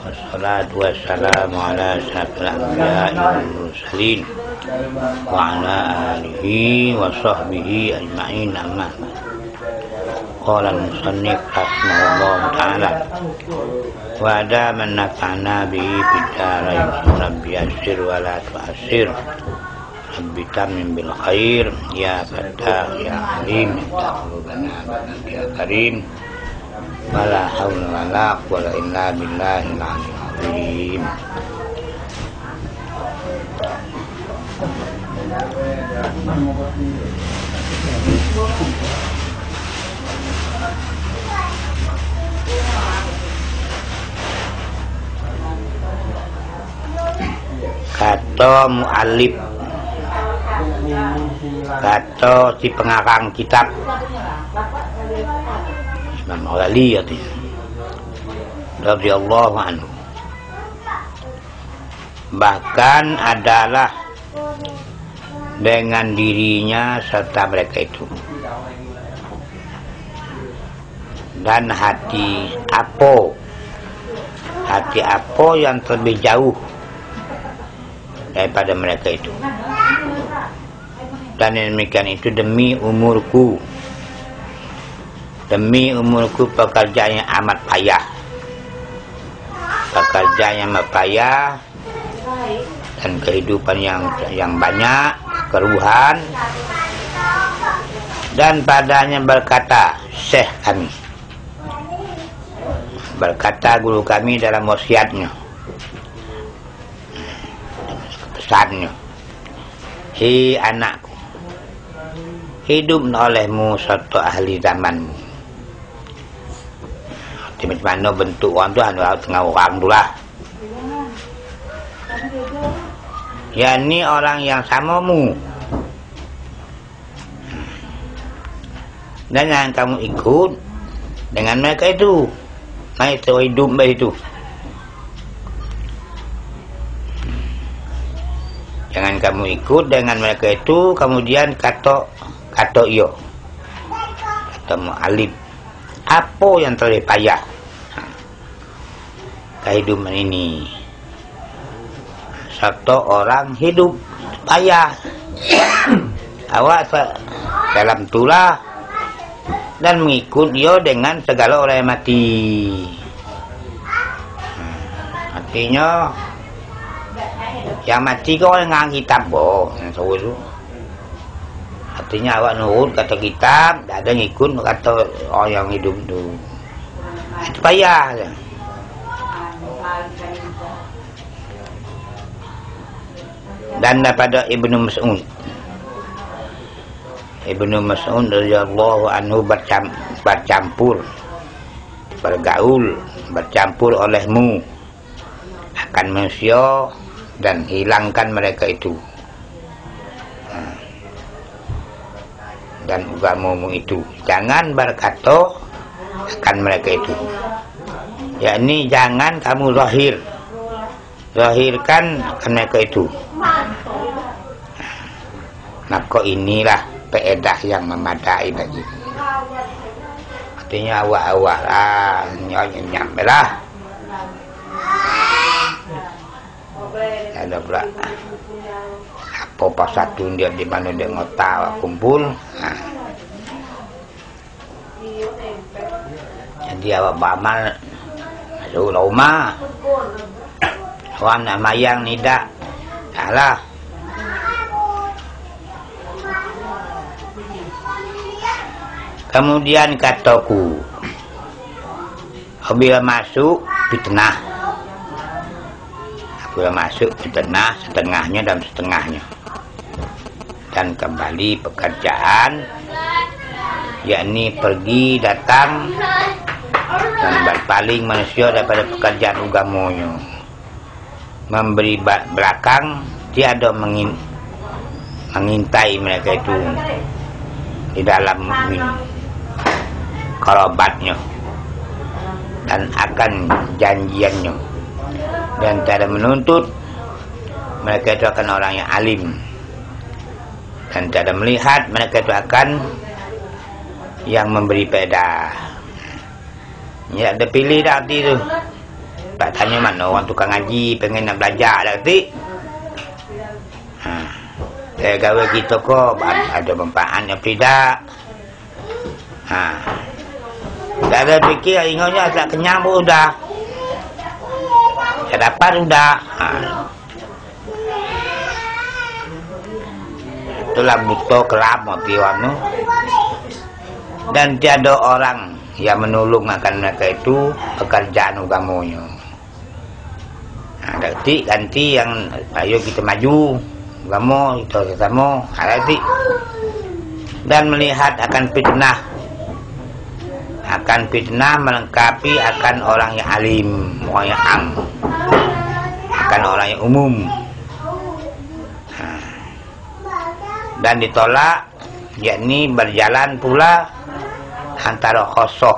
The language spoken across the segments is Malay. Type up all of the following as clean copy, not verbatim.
Wassalatu wassalamu ala asyrafil anbiya'i wal mursalin wa ala alihi wa sahbihi ajma'in, amma ba'd. Qala al-musannif rahimahullah ta'ala wa ada man nafa'na bihi fid darain rabbi yassir wa la tu'assir rabbi tamim bil khair ya fattah ya alim taqabbal ya karim wala haula wala quwwata illa billahil aliyyil azim. Kata mu'alif, kata si pengarang kitab Imam Ghazali radhiyallahu anhu, bahkan adalah dengan dirinya serta mereka itu, dan hati apa yang terlebih jauh daripada mereka itu, dan demikian itu demi umurku pekerjaan yang amat payah, dan kehidupan yang banyak keruhan. Dan padanya berkata Syekh kami, berkata guru kami dalam wasiatnya, pesannya, hi anakku, hidup olehmu satu ahli zamanmu. Di mana bentuk orang tu adalah tengah orang tu lah, yakni orang yang samamu, dan yang kamu ikut dengan mereka itu, mereka hidup begitu. Jangan kamu ikut dengan mereka itu kemudian kata iyo, kata mu'alif, apa yang terlalu payah kehidupan ini. Satu orang hidup payah awak dalam tulah dan mengikut dia dengan segala orang yang mati. Artinya yang mati kau orang kitab boh, itu. Artinya awak nurut kata kitab, tak ada ngikut kata orang yang hidup tu. Itu payah. Dan daripada Ibnu Mas'ud radhiyallahu anhu bercampur olehmu akan manusia dan hilangkan mereka itu, dan agamamu itu jangan berkata akan mereka itu, yakni jangan kamu zahirkan akan mereka itu. Maka inilah faedah yang memadai bagi. Artinya awal-awal nyampe lah. Ada pula apa pas satu dia di mana dia ngotak kumpul. Jadi awak beramal masuk rumah, orang nak mayang tidak, salah. Kemudian kataku, apabila masuk fitnah, setengahnya dan setengahnya, dan kembali pekerjaan, yakni pergi datang dan berpaling manusia daripada pekerjaan agamanya, memberi belakang, tiada mengintai mereka itu di dalam kerabatnya dan akan janjiannya, dan tidak menuntut mereka itu akan orang yang alim, dan tidak melihat mereka itu akan yang memberi faedah. Ya, ada pilih dah arti itu. tak tanya mana orang tukang ngaji pengen nak belajar dah ketik. Gawe kita kok ada manfaatnya tidak. Tak ada fikir ingatnya tak kenyang pun udah. Tak dapat udah. Itulah buta kelap mati wanu. Dan tiada orang yang menolong akan mereka itu pekerjaan agamanya. Ganti yang ayo kita maju agama kita sama nanti. Dan melihat akan fitnah melengkapi akan orang yang alim, orang yang am, akan orang yang umum. Dan ditolak, yakni berjalan pula antara khosok,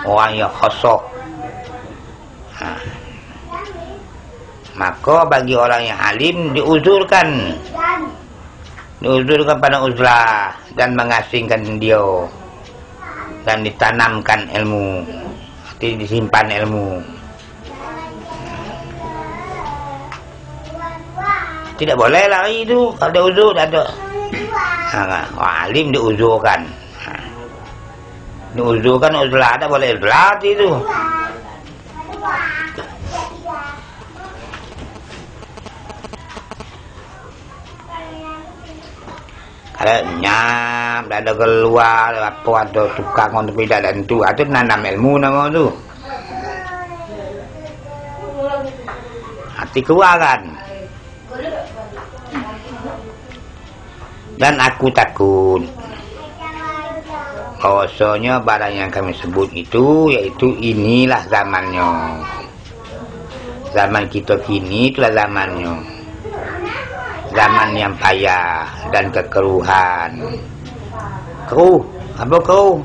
orang yang khosok. Maka bagi orang yang alim diuzurkan pada uzlah dan mengasingkan dia dan ditanamkan ilmu, disimpan ilmu. Tidak boleh lari itu kalau ada uzur, ada. Orang alim diuzurkan. Diuzurkan uzlah, tak boleh uzlah itu. Kalau nyam, ada keluar apa ada tukang untuk beda dan tu, itu nanam ilmu nama tu. Hati keluar kan. Dan aku takut bahwasanya barang yang kami sebut itu yaitu inilah zamannya. Zaman kita kini itulah zamannya. Zaman yang payah dan kekeruhan. Keruh, apa keruh?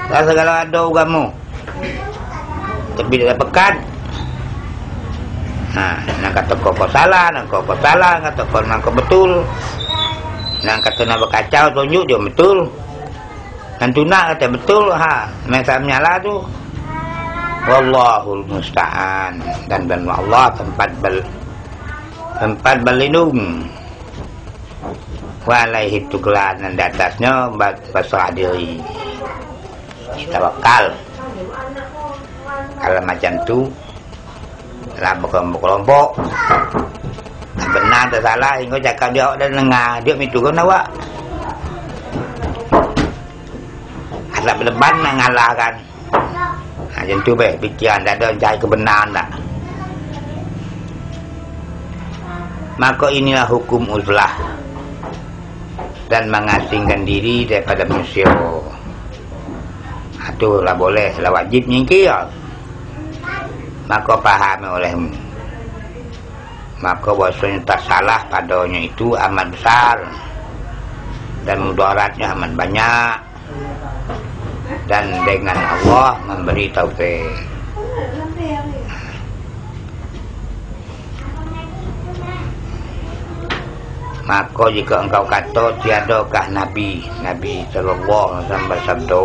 Tak segala ada agama. Tapi dia pekat. Nak kata kau salah, nak kau salah, kata kau betul. Nak kata nak berkacau, tunjuk dia betul. Dan tu nak kata betul, macam nyala tu. Wallahul musta'an. Dan Allah tempat berlindung. Walaihi tuklan, dan di atasnya berserah diri. Kita bakal. Kalau macam tu, lah berkelompok. Benar atau salah, hingga cakap dia dan dengar. Dia itu kan awak. Asal berdeban nak ngalahkan. Macam tu baik, pikiran tak ada cari kebenaran tak. Maka inilah hukum uzlah dan mengasingkan diri daripada manusia. Itulah boleh, lah wajib nyingkir. Maka pahami olehmu. Maka bahasanya tak salah padanya itu amat besar dan mudaratnya amat banyak. Dan dengan Allah memberi taufik. Maka jika engkau kata tiadakah Nabi sallallahu alaihi wasallam bersabda,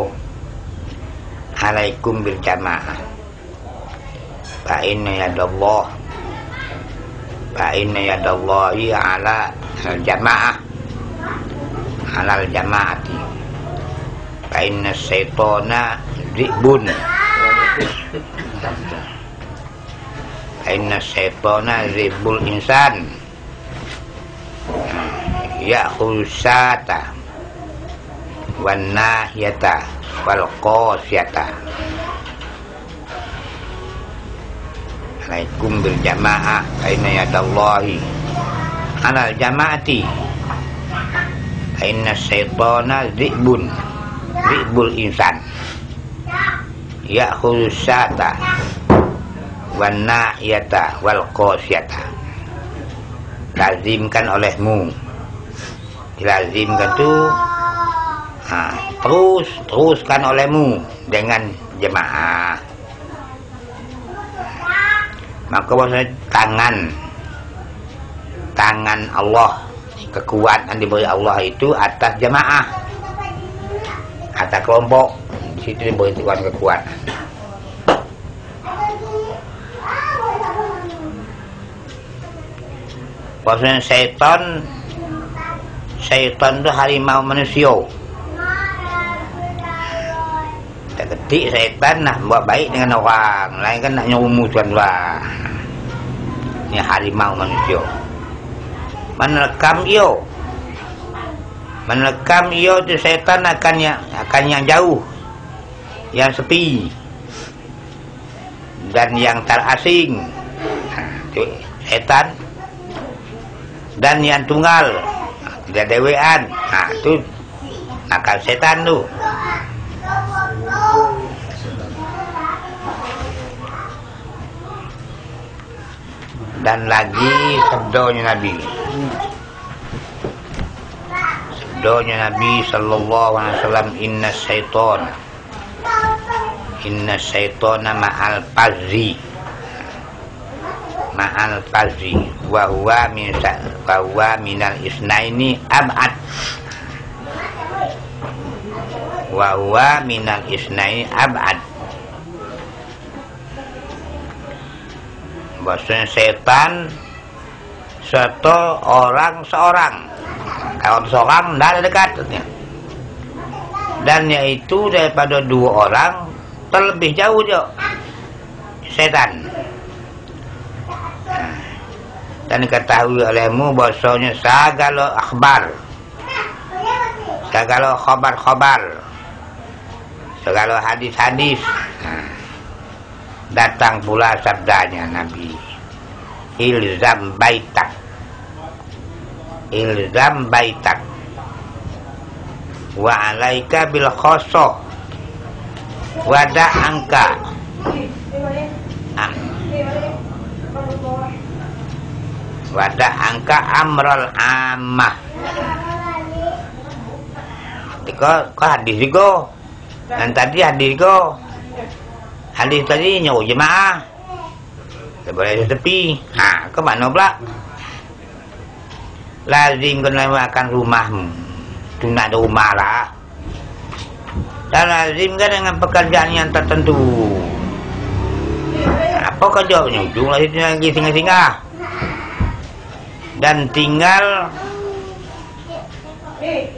alaikum bil jamaah, fa inna yadallahi ala al-jamaah, ala al-jamaati, fa inna syaitana dhibun, fa inna syaitana dhibul insan ya'khudhu sata wan nahiyata wal qasiyata. Alaikum bil jamaah, inna yadallahi alal jamaati, inna syaitana dhibul insan ya'khudhu sata wan nahiyata wal qasiyata. Lazimkan olehmu, dilazimkan tu teruskan olehmu dengan jemaah. Maka maksudnya tangan Allah, kekuatan diberi Allah itu atas jemaah, atas kelompok. Di situ diberi kekuatan. Bahwasanya syaitan itu harimau manusia. Kita ketik syaitan nak buat baik dengan orang lain, kan nak nyerumuskan lah. Ini harimau manusia. Menekam ia tu syaitan akan yang jauh, yang sepi dan yang terasing. Itu syaitan. Dan yang tunggal, tidak dewean. Itu nakal syaitan tu. Dan lagi sabdanya Nabi sallallahu alaihi wasallam, inna syaitana ma'al fazzi wa huwa minal isnaini ab'ad. Bahwasanya setan satu orang seorang. Kalau seorang tidak ada dekatnya. Dan yaitu daripada dua orang terlebih jauh juga setan. Dan diketahui olehmu bahwasanya segala khabar, segala hadis-hadis, datang pula sabdanya Nabi, ilzam baitak wa alaika bil khosoh wada angka amral ammah. Kau hadis juga, dan tadi hadis tadi nyawa jemaah boleh tepi. Ke mana pula? Lazim kena makan rumahmu, tu nak ada rumah lah. Dan lazim kan dengan pekerjaan yang tertentu. Apa kerjanya? Ujung lah situ lagi singgah-singgah. Dan tinggal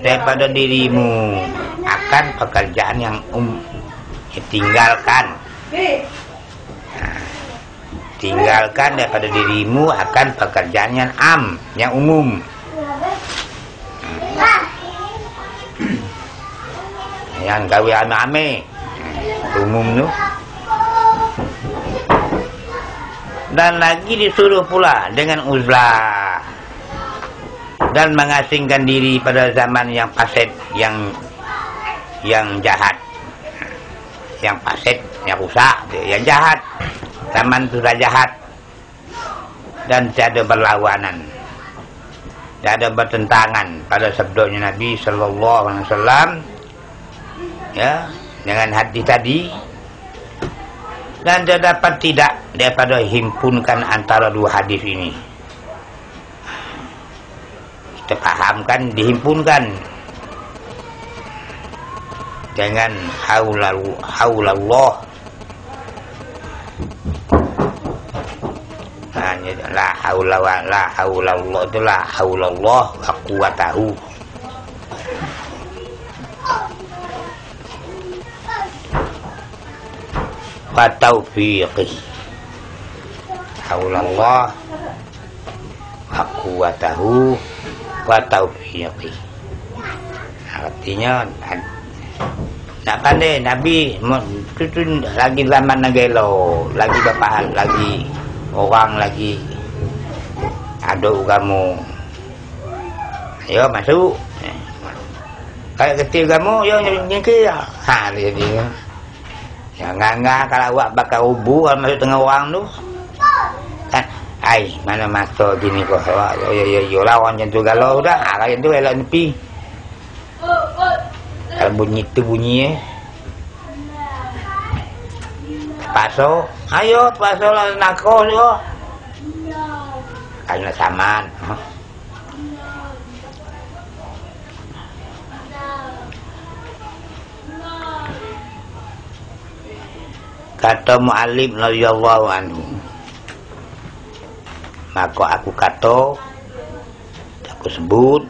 daripada dirimu akan pekerjaan yang tinggalkan daripada dirimu akan pekerjaan yang umum. Yang gawe ame-ame umum tu. Dan lagi disuruh pula dengan uzlah dan mengasingkan diri pada zaman yang fasid, yang jahat, yang fasid, yang rusak, yang jahat. Zaman sudah jahat dan tiada berlawanan, tiada bertentangan pada sabdanya Nabi sallallahu alaihi wasallam, ya, dengan hadis tadi. Dan terdapat tidak daripada himpunkan antara dua hadis ini. Kita fahamkan dihimpunkan dengan haulallah, hanya la haula wa la haulallah, itu la haulallah wa quwwatahu. Wa taufiqih, haulallah wa quwwatahu wa taufiqih. Artinya nak pandai Nabi tu lagi zaman nagelo, lagi bapak, lagi orang, lagi ada agama. Ayo masuk. Kalau kecil agama yo nyengki. Dia. Ya nganga kalau awak bakal ubu kalau masuk tengah orang tu. Kan ai mana masuk gini kok awak yo lawan yang tu galau dah. Kalau yang tu elok nepi. Kalau bunyi tu bunyi paso, ayo paso lah nakos yo. Kalau saman. Kata Mu'alim radhiyallahu anhu, maka aku kata aku sebut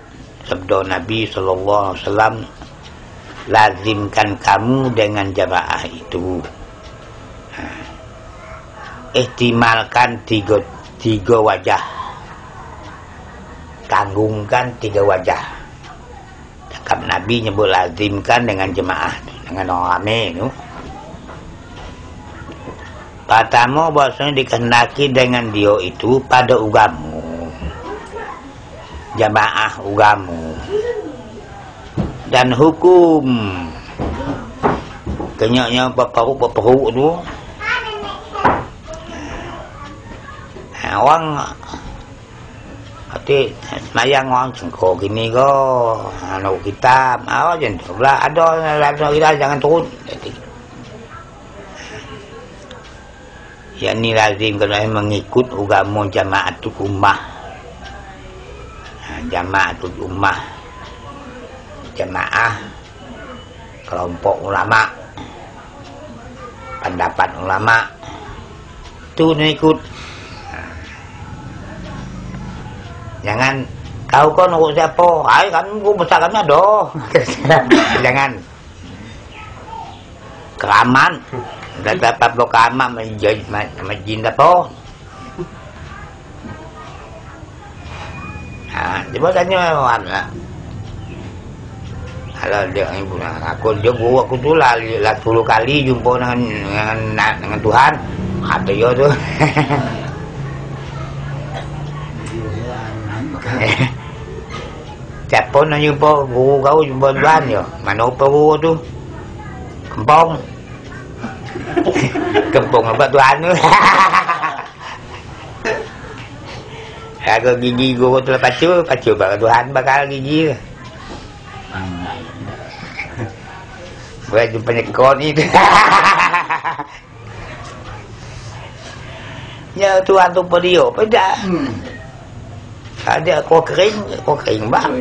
sabda Nabi SAW, lazimkan kamu dengan jamaah itu. Ihtimalkan tiga wajah, tanggungkan 3 wajah. Cakap Nabi nyebut lazimkan dengan jemaah, dengan orang ramai tu. Pertama, bahasanya dikehendaki dengan dia itu pada ugamu, jamaah ugamu, dan hukum. Kenyaknya berperuk tu, orang hati semayang orang cengkok gini ko, anak kitab, macam tu pula. Ada kita jangan turun. Yang ni lazim kalau mengikut agama jamaatul ummah. Jamaatul ummah, jamaah kelompok ulama, pendapat ulama tu ikut. Jangan kau nurut siapa, ai kan gua besar kami ada. Jangan keraman. Dapat keraman majin apa. Coba tanya orang lah. Kalau dia ibu aku tu lah 10 kali jumpa dengan Tuhan. Kata dia tu. Siapa nak jumpa guru kau jumpa Tuhan je. Mana apa guru tu? Kempong. Kempong apa Tuhan tu? Kalau gigi guru tu pacu bakal Tuhan bakal gigi. Boleh jumpa nyekor ni tu. Ya Tuhan tu dia apa dah? Ada kau kering bang.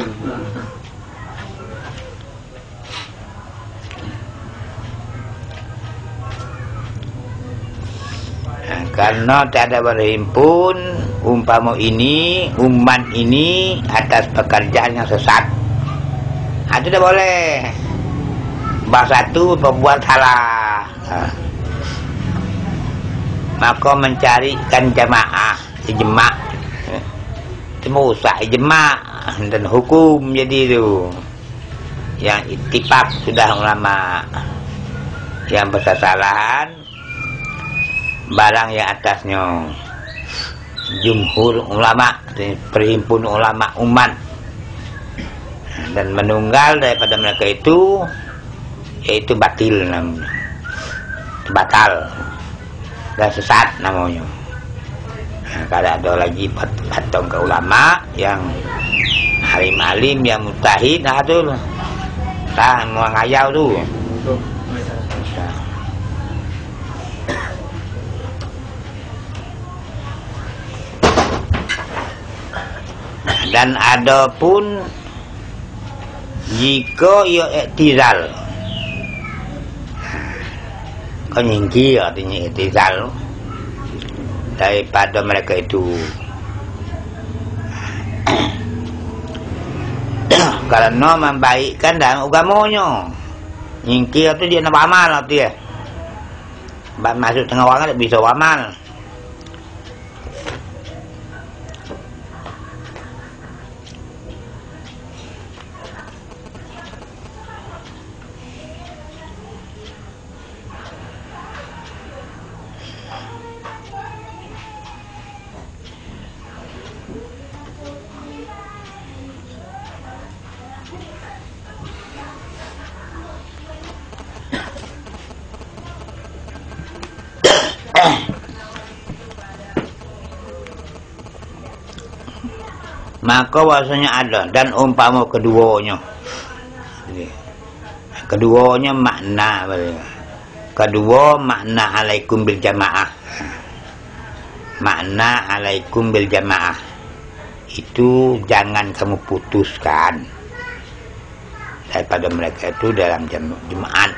Karena tak ada berhimpun umpama ini umat ini atas pekerjaan yang sesat. Itu tak boleh. Bahasa tu berbuat salah. Maka mencarikan jamaah, ijma'. Merusak ijma' dan hukum jadi tu. Yang ittifaq sudah ulama. Yang bersalahan barang yang atasnya jumhur ulama, perhimpun ulama umat, dan menunggal daripada mereka itu yaitu batil namanya, batal dan sesat namanya. Kalau ada lagi patong ke ulama yang alim-alim yang mujtahid, nah tu tah mau ngayau tu. Dan ada pun jika ia iktizal, kau nyingkir artinya iktizal daripada mereka itu. Kerana membaikkan dalam agamanya. Nyingkir tu dia nak beramal tu dia. Masuk tengah orang tak bisa beramal. Maka bahasanya ada dan umpama keduanya makna kedua makna alaikum bil jamaah, makna alaikum bil jamaah itu jangan kamu putuskan daripada mereka itu dalam jemaat.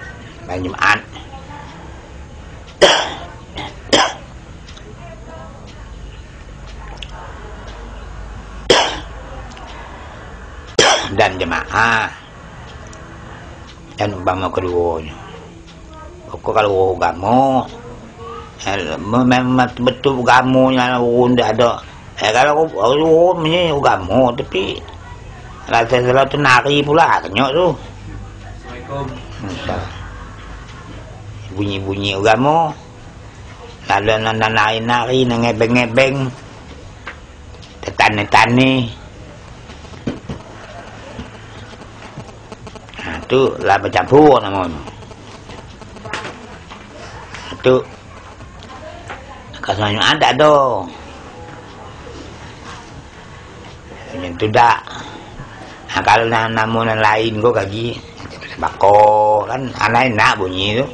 dan jemaah. Dan umpama keduanya. Pokok kalau agama memang betul agamanya ndak ada. Kalau ini agama tapi rasa-rasa tu nari pula kenyok tu. Assalamualaikum. Bunyi-bunyi agama. Lalu nari-nari, ngebeng-ngebeng. Tetane-tane. Itu lah bercampur namanya. Itu kasarnya ada doh. Yang tu dak. Nah, kalau namun lain kau kaji bako kan aneh nak bunyi tu.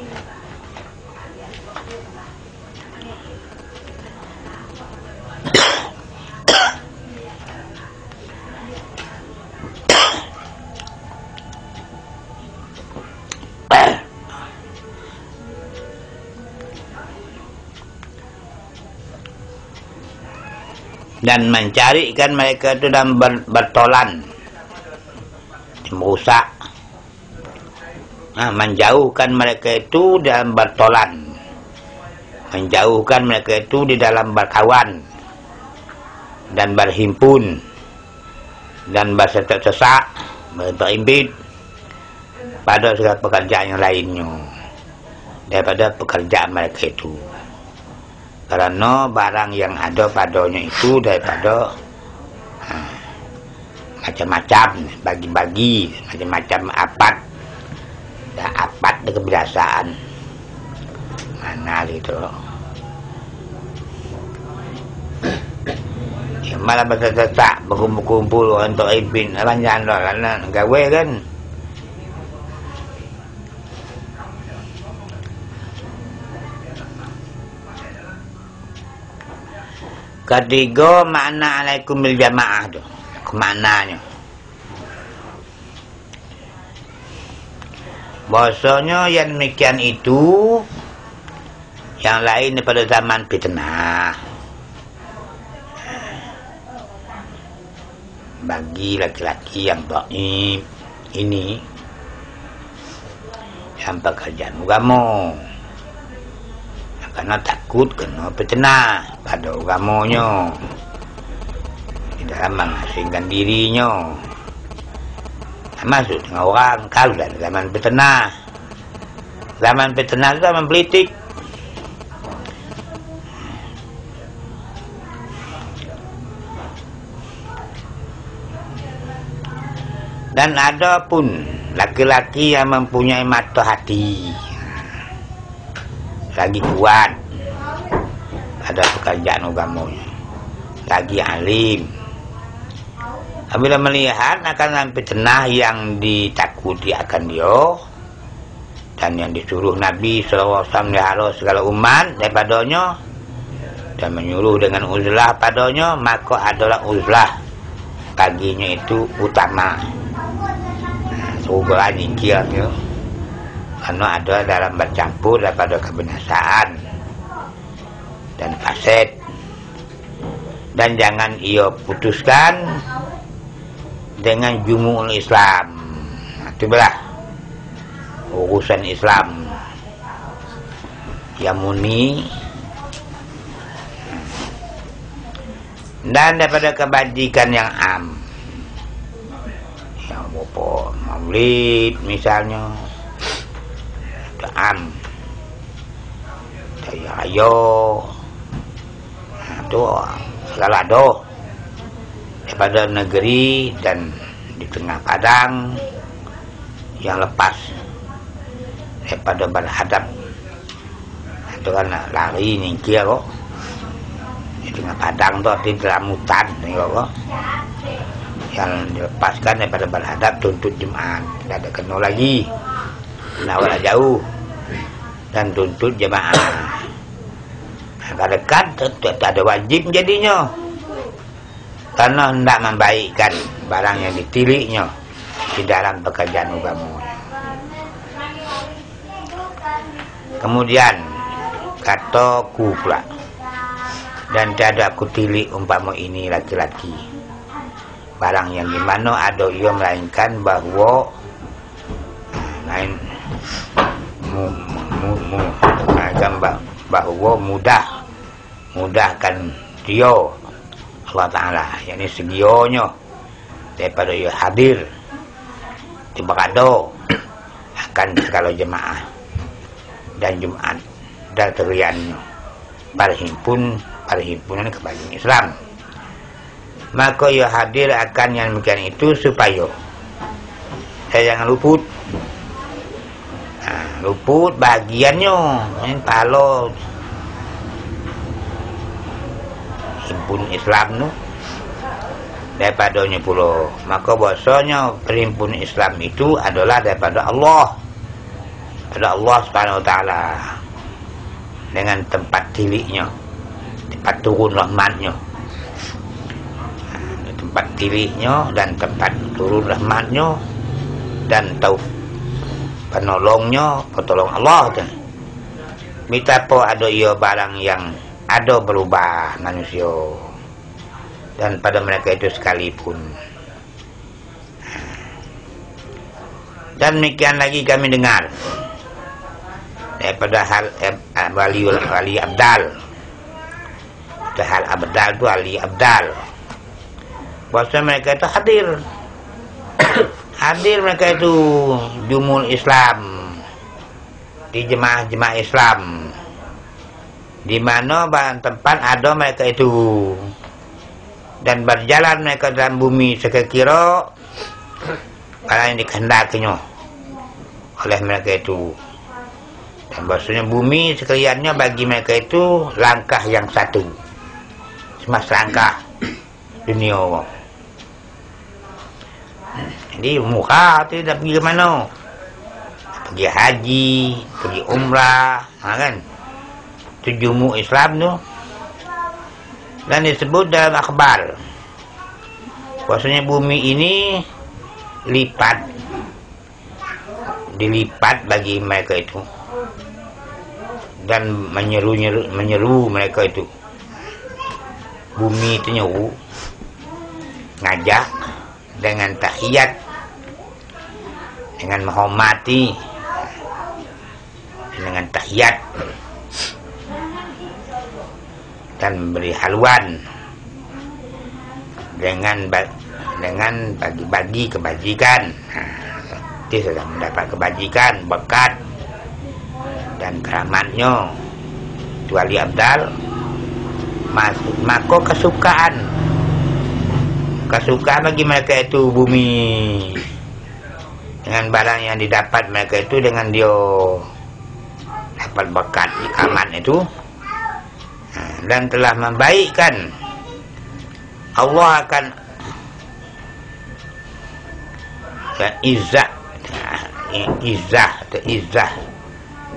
Dan mencarikan mereka itu dalam bertolan, merusak, menjauhkan mereka itu dalam bertolan, menjauhkan mereka itu di dalam berkawan dan berhimpun dan bersesak-sesak, berimpit pada segala pekerjaan yang lainnya daripada pekerjaan mereka itu. Karena barang yang ada padanya itu daripada macam-macam, bagi-bagi, macam-macam apat, dan apat dengan kebiasaan. Mana gitu. Ya, malah bersesak, berkumpul-kumpul untuk impin, lanjang lah, gawe kan. Ketiga makna alaikum bil jamaah tu. Maknanya. Bahasanya yang demikian itu yang lain daripada zaman fitnah. Bagi laki-laki yang dhaif ini yang pekerjaan agama. Karena takut kena fitnah pada agamanya di dalam mengasingkan dirinya, masuk dengan orang kalau dalam zaman fitnah itu zaman politik. Dan ada pun laki-laki yang mempunyai mata hati lagi kuat ada pekerjaan agamanya, lagi alim. Apabila melihat akan fitnah yang ditakuti akan dia dan yang disuruh Nabi SAW melihara segala umat daripadanya dan menyuruh dengan uzlah padanya, maka adalah uzlah baginya itu utama. Surga nyingkirnya karena ada dalam bercampur daripada kebinasaan dan fasad. Dan jangan ia putuskan dengan jumu'ul Islam. Itu belah urusan Islam yang murni dan daripada kebajikan yang am. Yang apa maulid misalnya am saya ayo itu segala doh daripada negeri dan di tengah padang yang lepas daripada berhadap itu kan lari nyingkir kok di tengah padang tu di dalam hutan kok yang dilepaskan daripada berhadap tuntut jemaah tidak ada kena lagi nawar jauh dan tuntut jemaah. Agak dekat tak ada wajib jadinya karena hendak membaikkan barang yang ditiliknya di dalam pekerjaan agama. Kemudian kataku pula dan tiada aku tilik umpama ini laki-laki barang yang di mana ada ia melainkan bahawa lain bahawa mudahkan dia Allah Ta'ala, yakni segionyo daripada ia hadir di berada akan segala jemaah dan Jumat dan teriannya perhimpunan kebajikan Islam. Maka ia hadir akan yang demikian itu supaya saya jangan luput bagiannya ini palo himpun Islam tu daripadanya pula. Maka bahasanya perhimpunan Islam itu adalah daripada Allah, Subhanahu Wa Taala, dengan tempat tiliknya, tempat turun rahmatnya, tempat tiliknya dan tempat turun rahmatnya dan penolongnya, petolong Allah tu. Betapa ada ia barang yang ada berubah manusia dan pada mereka itu sekalipun. Dan demikian lagi kami dengar daripada hal wali abdal. Hal abdal tu wali abdal. Bahasa mereka itu hadir mereka itu jumul Islam di jemaah-jemaah Islam di mana barang tempat ada mereka itu dan berjalan mereka dalam bumi sekira barang yang dikehendakinya oleh mereka itu. Dan bahasanya bumi sekaliannya bagi mereka itu langkah yang satu, semas langkah dunia. Jadi muka tidak pergi ke mana, pergi haji, pergi umrah, kan? Tujumu Islam tu. Dan disebut dalam akhbar bahasanya bumi ini dilipat bagi mereka itu dan menyeru mereka itu. Bumi itu nyeru ngajak dengan tahiyat, dengan menghormati, dengan tahiyat dan memberi haluan dengan bagi-bagi kebajikan. Dia sudah mendapat kebajikan, berkat dan keramatnya wali abdal. Maka kesukaan bagi mereka itu bumi dengan barang yang didapat mereka itu, dengan dia dapat berkat aman itu dan telah membaikkan. Allah akan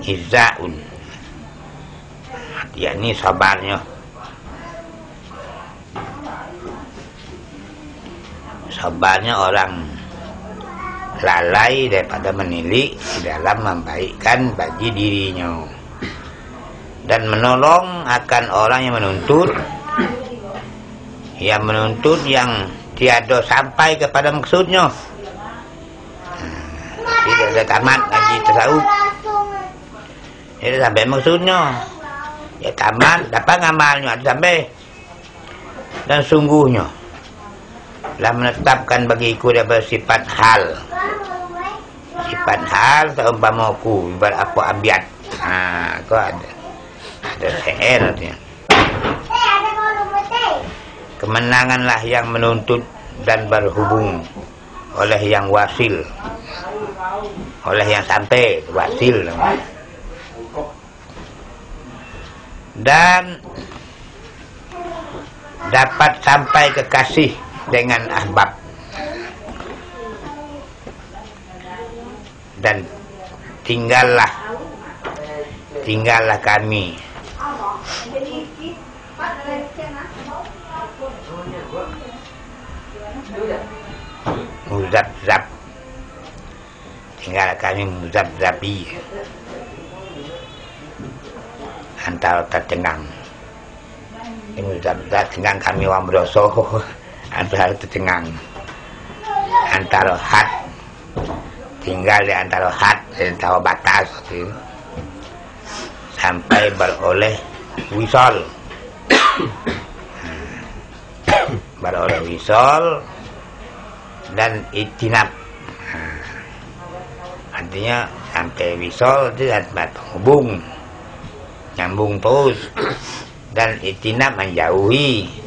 izzaun, yakni sabarnya orang lalai daripada menilik di dalam membaikkan bagi dirinya, dan menolong akan orang yang menuntut yang tiada sampai kepada maksudnya. Tidak ada tamat ngaji tasawuf, dia sampai maksudnya, ya tamat dapat ngamalnya ada sampai, dan sungguhnya telah menetapkan bagiku daripada sifat hal seumpamaku ibarat apa abiat. Kau ada syair artinya. Kemenanganlah yang menuntut dan berhubung oleh yang wasil, oleh yang sampai wasil, dan dapat sampai kekasih dengan ahbab, dan tinggallah kami muzabzab, tinggal kami muzabzabi, antara tercengang. Muzabzab cengang kami orang berdosa antara tercengang antara had, tinggal di antara had dan antara batas gitu. Sampai beroleh wisol. Beroleh wisol dan itinab. Artinya sampai wisol itu penghubung, nyambung terus, dan itinab menjauhi.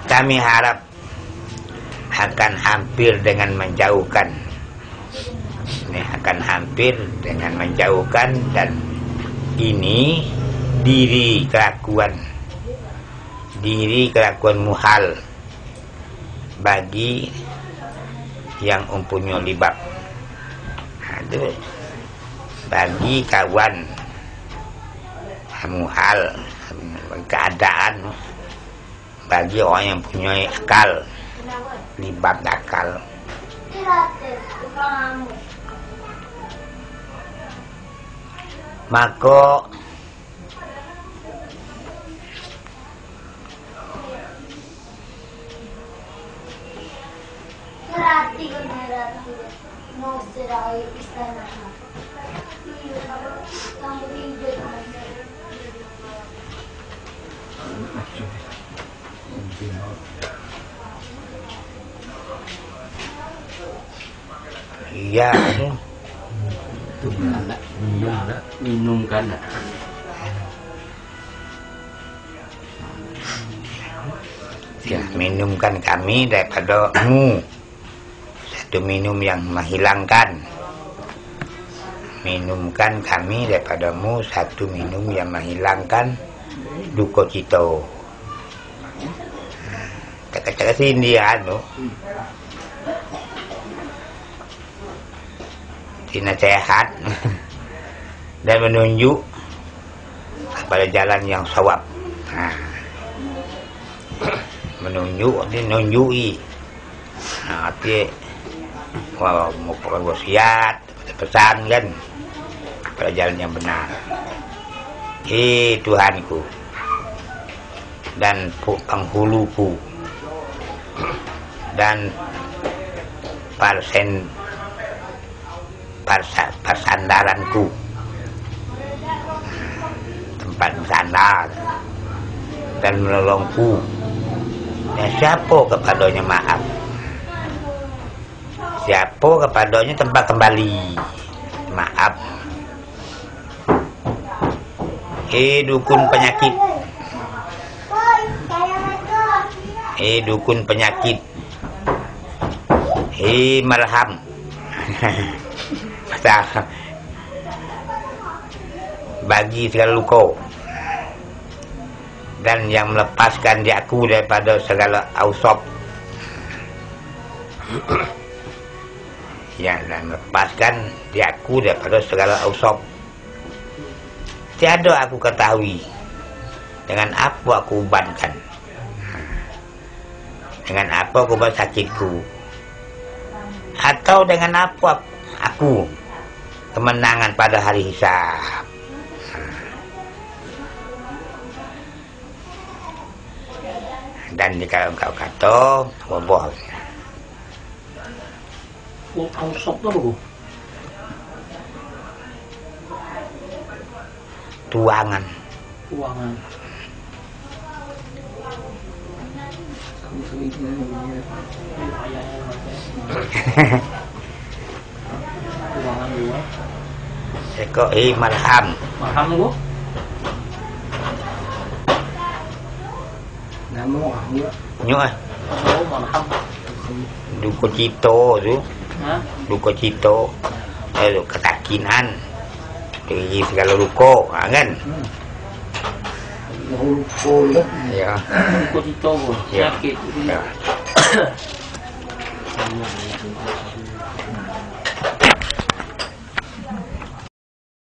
Kami harap akan hampir dengan menjauhkan. Ini akan hampir dengan menjauhkan, dan ini diri kelakuan muhal bagi yang mempunyai libab. Itu bagi kawan muhal keadaan bagi orang yang punya akal, libab akal. Maka iya, minumkan. Ya, minumkan kami daripada mu satu minum yang menghilangkan. Minumkan kami daripadamu satu minum yang menghilangkan duka cita. Kata-kata sini anu nasihat dan menunjuk kepada jalan yang sawab. Menunjui arti mau wasiat, pesan kan pada jalan yang benar. Tuhanku dan penghuluku dan persandaranku, tempat bersandar dan menolongku. Dan siapa kepadanya maaf, siapa kepadanya tempat kembali maaf. Dukun penyakit, dukun penyakit, marham. Bagi segala luka dan yang melepaskan aku daripada segala ausab. Ya, dan melepaskan aku daripada segala ausab. Tiada aku ketahui dengan apa aku ubankan, dengan apa aku ubat sakitku, atau dengan apa aku kemenangan pada hari hisab. Dan jika engkau kata wabah ausab apa bu? Tuangan. Eko marham. Marham bu? Nyo marham. Duka cita tu. Duka cita. Ketakinan. Dari segala luka, kan? Ya. Duka cita bu. Sakit. Ya.